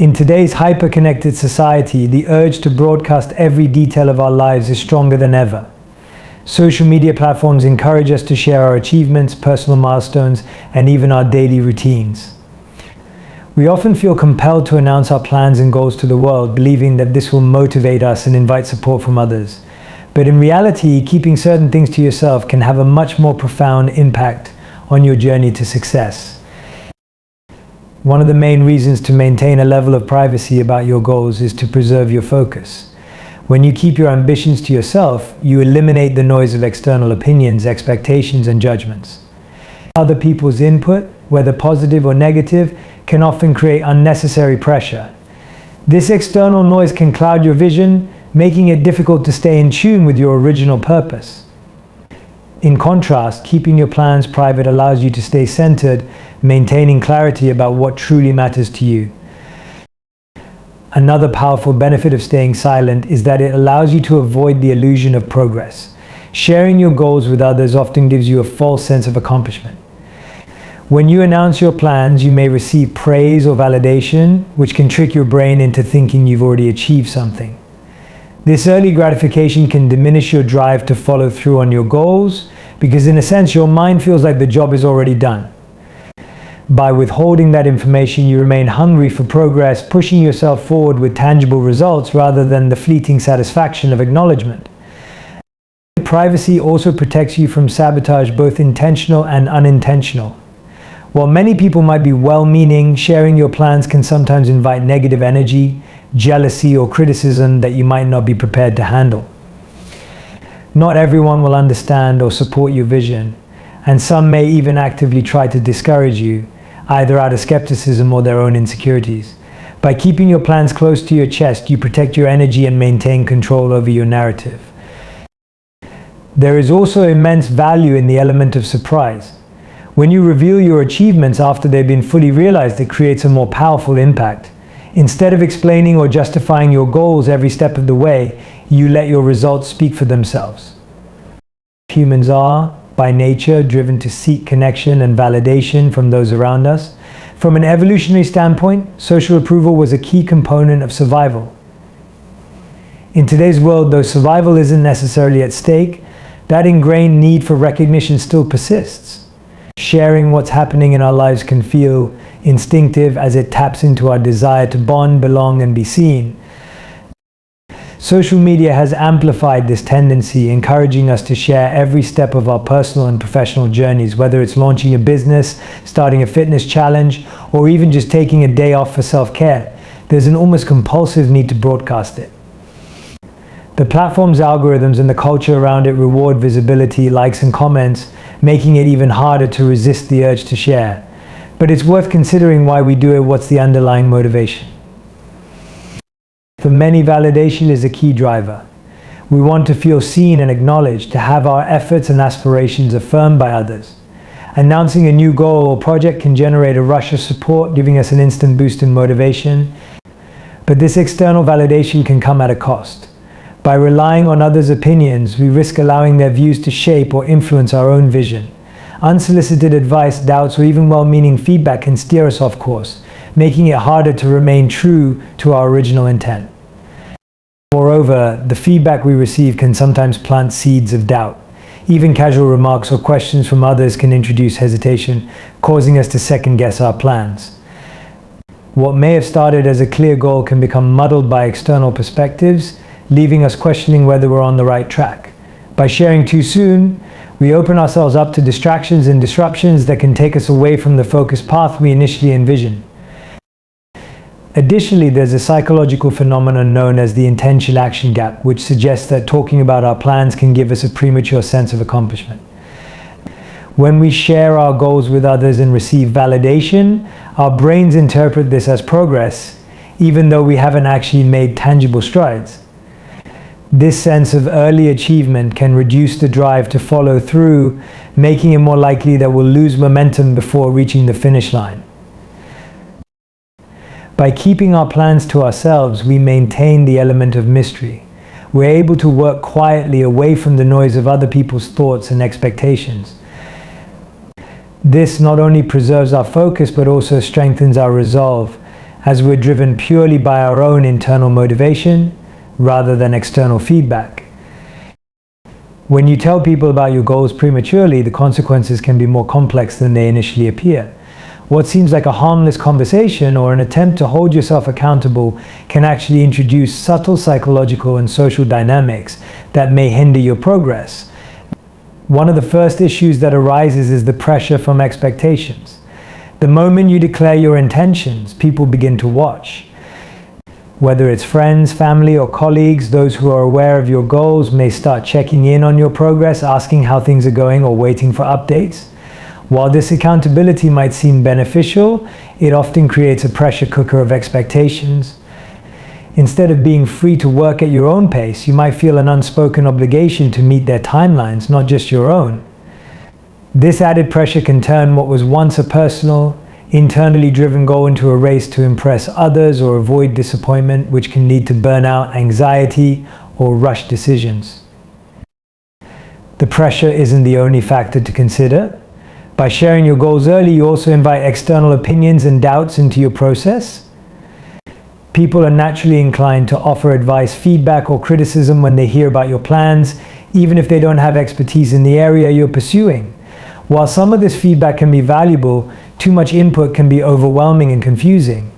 In today's hyper-connected society, the urge to broadcast every detail of our lives is stronger than ever. Social media platforms encourage us to share our achievements, personal milestones, and even our daily routines. We often feel compelled to announce our plans and goals to the world, believing that this will motivate us and invite support from others. But in reality, keeping certain things to yourself can have a much more profound impact on your journey to success. One of the main reasons to maintain a level of privacy about your goals is to preserve your focus. When you keep your ambitions to yourself, you eliminate the noise of external opinions, expectations, and judgments. Other people's input, whether positive or negative, can often create unnecessary pressure. This external noise can cloud your vision, making it difficult to stay in tune with your original purpose. In contrast, keeping your plans private allows you to stay centered, maintaining clarity about what truly matters to you. Another powerful benefit of staying silent is that it allows you to avoid the illusion of progress. Sharing your goals with others often gives you a false sense of accomplishment. When you announce your plans, you may receive praise or validation, which can trick your brain into thinking you've already achieved something. This early gratification can diminish your drive to follow through on your goals, because in a sense your mind feels like the job is already done. By withholding that information, you remain hungry for progress, pushing yourself forward with tangible results rather than the fleeting satisfaction of acknowledgement. Privacy also protects you from sabotage, both intentional and unintentional. While many people might be well-meaning, sharing your plans can sometimes invite negative energy, jealousy, or criticism that you might not be prepared to handle. Not everyone will understand or support your vision, and some may even actively try to discourage you, either out of skepticism or their own insecurities. By keeping your plans close to your chest, you protect your energy and maintain control over your narrative. There is also immense value in the element of surprise. When you reveal your achievements after they've been fully realized, it creates a more powerful impact. Instead of explaining or justifying your goals every step of the way, you let your results speak for themselves. Humans are, by nature, driven to seek connection and validation from those around us. From an evolutionary standpoint, social approval was a key component of survival. In today's world, though survival isn't necessarily at stake, that ingrained need for recognition still persists. Sharing what's happening in our lives can feel instinctive, as it taps into our desire to bond, belong, and be seen. Social media has amplified this tendency, encouraging us to share every step of our personal and professional journeys, whether it's launching a business, starting a fitness challenge, or even just taking a day off for self-care. There's an almost compulsive need to broadcast it. The platform's algorithms and the culture around it reward visibility, likes, and comments, making it even harder to resist the urge to share. But it's worth considering why we do it. What's the underlying motivation? For many, validation is a key driver. We want to feel seen and acknowledged, to have our efforts and aspirations affirmed by others. Announcing a new goal or project can generate a rush of support, giving us an instant boost in motivation. But this external validation can come at a cost. By relying on others' opinions, we risk allowing their views to shape or influence our own vision. Unsolicited advice, doubts, or even well-meaning feedback can steer us off course, making it harder to remain true to our original intent. Moreover, the feedback we receive can sometimes plant seeds of doubt. Even casual remarks or questions from others can introduce hesitation, causing us to second-guess our plans. What may have started as a clear goal can become muddled by external perspectives, leaving us questioning whether we're on the right track. By sharing too soon, we open ourselves up to distractions and disruptions that can take us away from the focused path we initially envisioned. Additionally, there's a psychological phenomenon known as the intention-action gap, which suggests that talking about our plans can give us a premature sense of accomplishment. When we share our goals with others and receive validation, our brains interpret this as progress, even though we haven't actually made tangible strides. This sense of early achievement can reduce the drive to follow through, making it more likely that we'll lose momentum before reaching the finish line. By keeping our plans to ourselves, we maintain the element of mystery. We're able to work quietly away from the noise of other people's thoughts and expectations. This not only preserves our focus, but also strengthens our resolve, as we're driven purely by our own internal motivation rather than external feedback. When you tell people about your goals prematurely, the consequences can be more complex than they initially appear. What seems like a harmless conversation or an attempt to hold yourself accountable can actually introduce subtle psychological and social dynamics that may hinder your progress. One of the first issues that arises is the pressure from expectations. The moment you declare your intentions, people begin to watch. Whether it's friends, family, or colleagues, those who are aware of your goals may start checking in on your progress, asking how things are going, or waiting for updates. While this accountability might seem beneficial, it often creates a pressure cooker of expectations. Instead of being free to work at your own pace, you might feel an unspoken obligation to meet their timelines, not just your own. This added pressure can turn what was once a personal, internally driven goal into a race to impress others or avoid disappointment, which can lead to burnout, anxiety, or rushed decisions. The pressure isn't the only factor to consider. By sharing your goals early, you also invite external opinions and doubts into your process. People are naturally inclined to offer advice, feedback, or criticism when they hear about your plans, even if they don't have expertise in the area you're pursuing. While some of this feedback can be valuable, too much input can be overwhelming and confusing.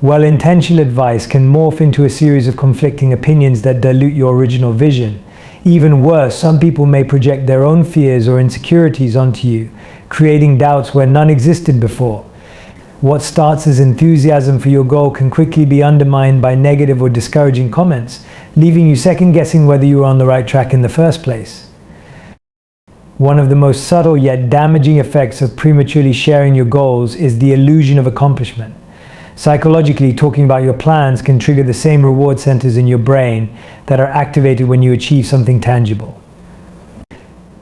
Well-intentioned advice can morph into a series of conflicting opinions that dilute your original vision. Even worse, some people may project their own fears or insecurities onto you, creating doubts where none existed before. What starts as enthusiasm for your goal can quickly be undermined by negative or discouraging comments, leaving you second-guessing whether you are on the right track in the first place. One of the most subtle yet damaging effects of prematurely sharing your goals is the illusion of accomplishment. Psychologically, talking about your plans can trigger the same reward centers in your brain that are activated when you achieve something tangible.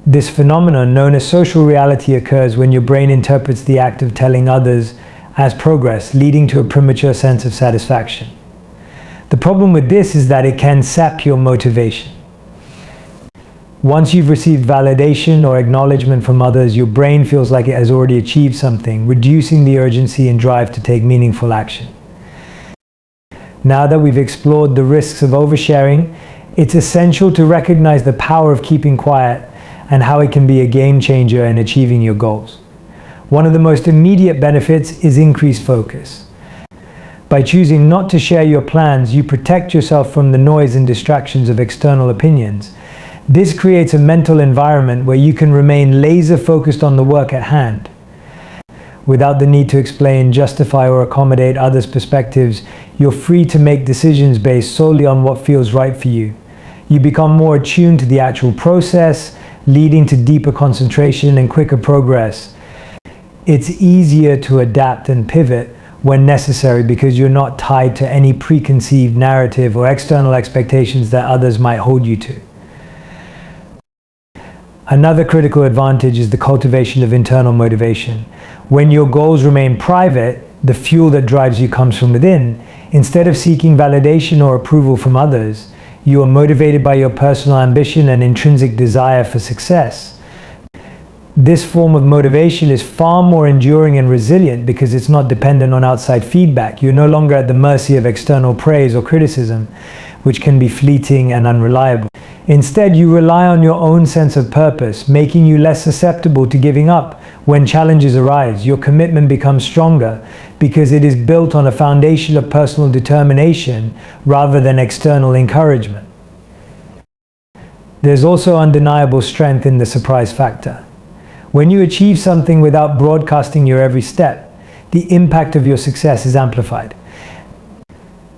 This phenomenon, known as social reality, occurs when your brain interprets the act of telling others as progress, leading to a premature sense of satisfaction. The problem with this is that it can sap your motivation. Once you've received validation or acknowledgement from others, your brain feels like it has already achieved something, reducing the urgency and drive to take meaningful action. Now that we've explored the risks of oversharing, it's essential to recognize the power of keeping quiet and how it can be a game changer in achieving your goals. One of the most immediate benefits is increased focus. By choosing not to share your plans, you protect yourself from the noise and distractions of external opinions. This creates a mental environment where you can remain laser focused on the work at hand. Without the need to explain, justify, or accommodate others' perspectives, you're free to make decisions based solely on what feels right for you. You become more attuned to the actual process, leading to deeper concentration and quicker progress. It's easier to adapt and pivot when necessary because you're not tied to any preconceived narrative or external expectations that others might hold you to. Another critical advantage is the cultivation of internal motivation. When your goals remain private, the fuel that drives you comes from within. Instead of seeking validation or approval from others, you are motivated by your personal ambition and intrinsic desire for success. This form of motivation is far more enduring and resilient because it's not dependent on outside feedback. You're no longer at the mercy of external praise or criticism, which can be fleeting and unreliable. Instead, you rely on your own sense of purpose, making you less susceptible to giving up when challenges arise. Your commitment becomes stronger because it is built on a foundation of personal determination rather than external encouragement. There's also undeniable strength in the surprise factor. When you achieve something without broadcasting your every step, the impact of your success is amplified.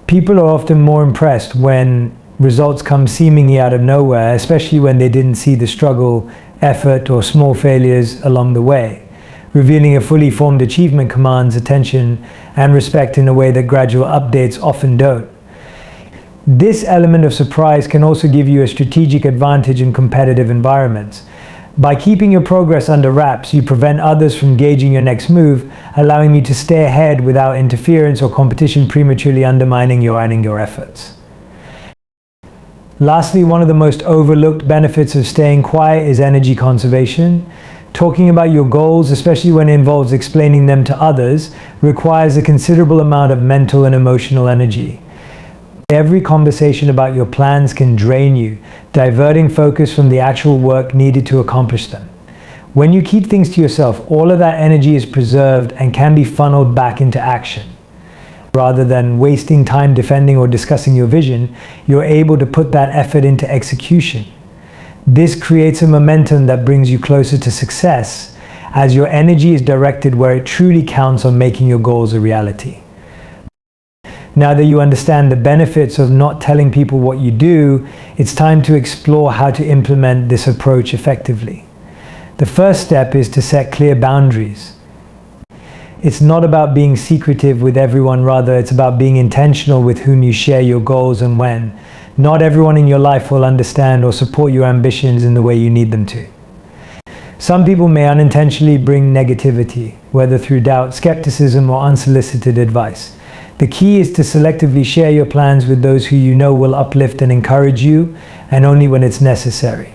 People are often more impressed when results come seemingly out of nowhere, especially when they didn't see the struggle, effort, or small failures along the way. Revealing a fully formed achievement commands attention and respect in a way that gradual updates often don't. This element of surprise can also give you a strategic advantage in competitive environments. By keeping your progress under wraps, you prevent others from gauging your next move, allowing you to stay ahead without interference or competition prematurely undermining your efforts. Lastly, one of the most overlooked benefits of staying quiet is energy conservation. Talking about your goals, especially when it involves explaining them to others, requires a considerable amount of mental and emotional energy. Every conversation about your plans can drain you, diverting focus from the actual work needed to accomplish them. When you keep things to yourself, all of that energy is preserved and can be funneled back into action. Rather than wasting time defending or discussing your vision, you're able to put that effort into execution. This creates a momentum that brings you closer to success, as your energy is directed where it truly counts on making your goals a reality. Now that you understand the benefits of not telling people what you do, it's time to explore how to implement this approach effectively. The first step is to set clear boundaries. It's not about being secretive with everyone, rather it's about being intentional with whom you share your goals and when. Not everyone in your life will understand or support your ambitions in the way you need them to. Some people may unintentionally bring negativity, whether through doubt, skepticism, or unsolicited advice. The key is to selectively share your plans with those who you know will uplift and encourage you, and only when it's necessary.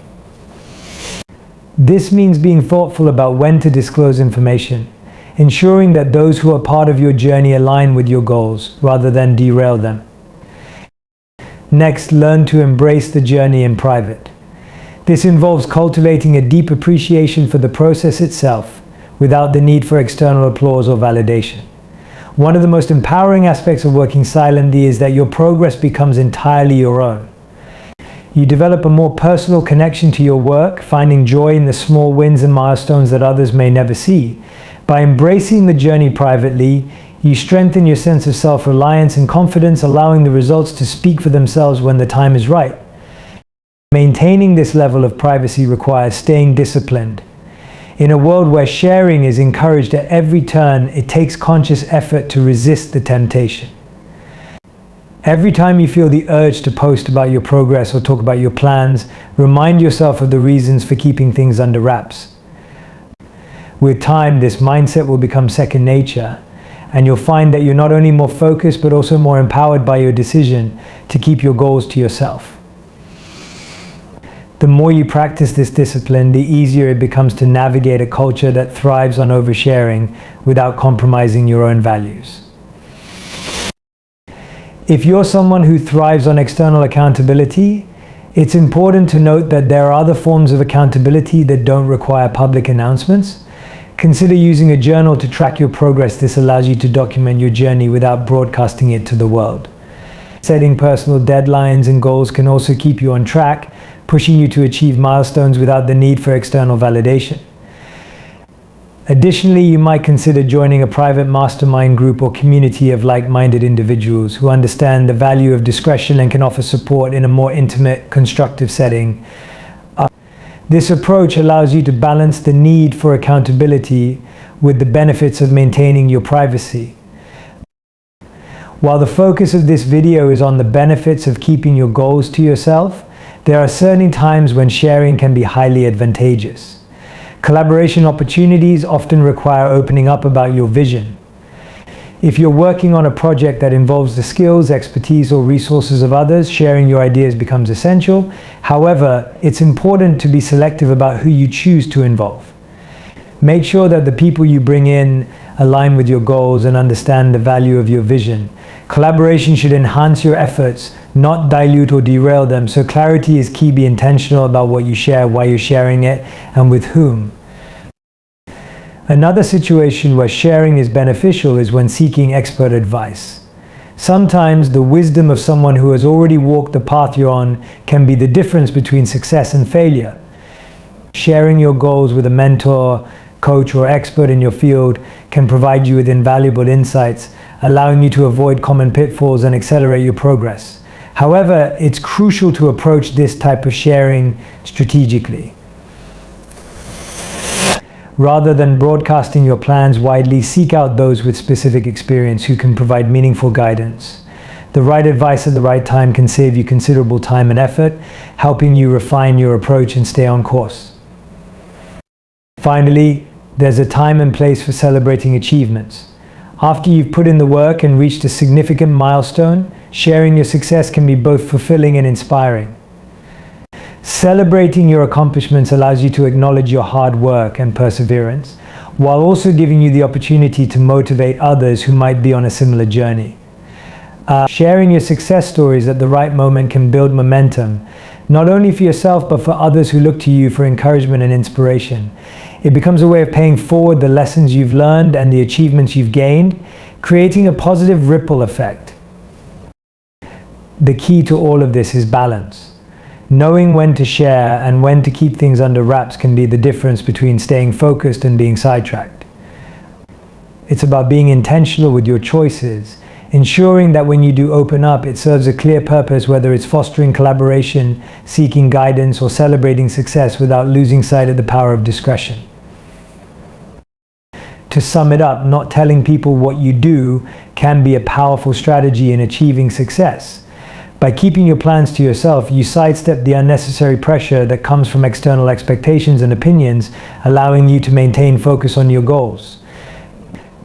This means being thoughtful about when to disclose information, ensuring that those who are part of your journey align with your goals rather than derail them. Next, learn to embrace the journey in private. This involves cultivating a deep appreciation for the process itself, without the need for external applause or validation. One of the most empowering aspects of working silently is that your progress becomes entirely your own. You develop a more personal connection to your work, finding joy in the small wins and milestones that others may never see. By embracing the journey privately, you strengthen your sense of self-reliance and confidence, allowing the results to speak for themselves when the time is right. Maintaining this level of privacy requires staying disciplined. In a world where sharing is encouraged at every turn, it takes conscious effort to resist the temptation. Every time you feel the urge to post about your progress or talk about your plans, remind yourself of the reasons for keeping things under wraps. With time, this mindset will become second nature, and you'll find that you're not only more focused but also more empowered by your decision to keep your goals to yourself. The more you practice this discipline, the easier it becomes to navigate a culture that thrives on oversharing without compromising your own values. If you're someone who thrives on external accountability, it's important to note that there are other forms of accountability that don't require public announcements. Consider using a journal to track your progress. This allows you to document your journey without broadcasting it to the world. Setting personal deadlines and goals can also keep you on track, pushing you to achieve milestones without the need for external validation. Additionally, you might consider joining a private mastermind group or community of like-minded individuals who understand the value of discretion and can offer support in a more intimate, constructive setting. This approach allows you to balance the need for accountability with the benefits of maintaining your privacy. While the focus of this video is on the benefits of keeping your goals to yourself, there are certainly times when sharing can be highly advantageous. Collaboration opportunities often require opening up about your vision. If you're working on a project that involves the skills, expertise, or resources of others, sharing your ideas becomes essential. However, it's important to be selective about who you choose to involve. Make sure that the people you bring in align with your goals and understand the value of your vision. Collaboration should enhance your efforts, not dilute or derail them, so clarity is key. Be intentional about what you share, why you're sharing it, and with whom. Another situation where sharing is beneficial is when seeking expert advice. Sometimes the wisdom of someone who has already walked the path you're on can be the difference between success and failure. Sharing your goals with a mentor, coach, or expert in your field can provide you with invaluable insights, allowing you to avoid common pitfalls and accelerate your progress. However, it's crucial to approach this type of sharing strategically. Rather than broadcasting your plans widely, seek out those with specific experience who can provide meaningful guidance. The right advice at the right time can save you considerable time and effort, helping you refine your approach and stay on course. Finally, there's a time and place for celebrating achievements. After you've put in the work and reached a significant milestone, sharing your success can be both fulfilling and inspiring. Celebrating your accomplishments allows you to acknowledge your hard work and perseverance, while also giving you the opportunity to motivate others who might be on a similar journey. Sharing your success stories at the right moment can build momentum, not only for yourself but for others who look to you for encouragement and inspiration. It becomes a way of paying forward the lessons you've learned and the achievements you've gained, creating a positive ripple effect. The key to all of this is balance. Knowing when to share and when to keep things under wraps can be the difference between staying focused and being sidetracked. It's about being intentional with your choices, ensuring that when you do open up, it serves a clear purpose, whether it's fostering collaboration, seeking guidance, or celebrating success without losing sight of the power of discretion. To sum it up, not telling people what you do can be a powerful strategy in achieving success. By keeping your plans to yourself, you sidestep the unnecessary pressure that comes from external expectations and opinions, allowing you to maintain focus on your goals.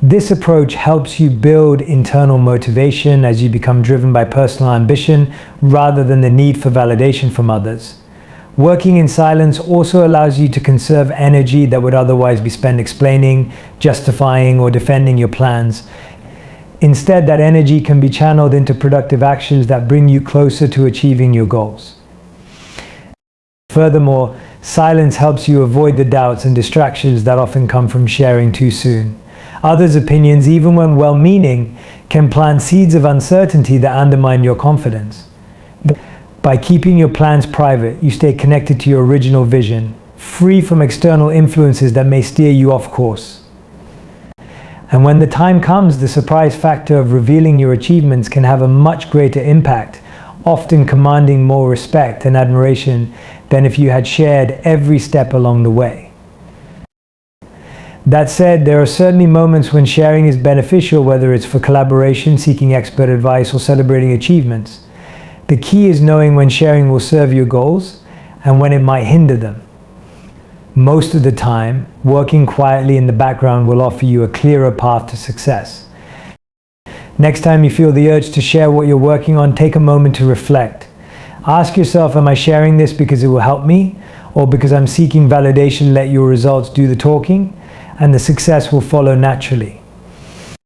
This approach helps you build internal motivation as you become driven by personal ambition rather than the need for validation from others. Working in silence also allows you to conserve energy that would otherwise be spent explaining, justifying, or defending your plans. Instead, that energy can be channeled into productive actions that bring you closer to achieving your goals. Furthermore, silence helps you avoid the doubts and distractions that often come from sharing too soon. Others' opinions, even when well-meaning, can plant seeds of uncertainty that undermine your confidence. By keeping your plans private, you stay connected to your original vision, free from external influences that may steer you off course. And when the time comes, the surprise factor of revealing your achievements can have a much greater impact, often commanding more respect and admiration than if you had shared every step along the way. That said, there are certainly moments when sharing is beneficial, whether it's for collaboration, seeking expert advice, or celebrating achievements. The key is knowing when sharing will serve your goals and when it might hinder them. Most of the time, working quietly in the background will offer you a clearer path to success. Next time you feel the urge to share what you're working on, take a moment to reflect. Ask yourself, am I sharing this because it will help me, or because I'm seeking validation? Let your results do the talking, and the success will follow naturally.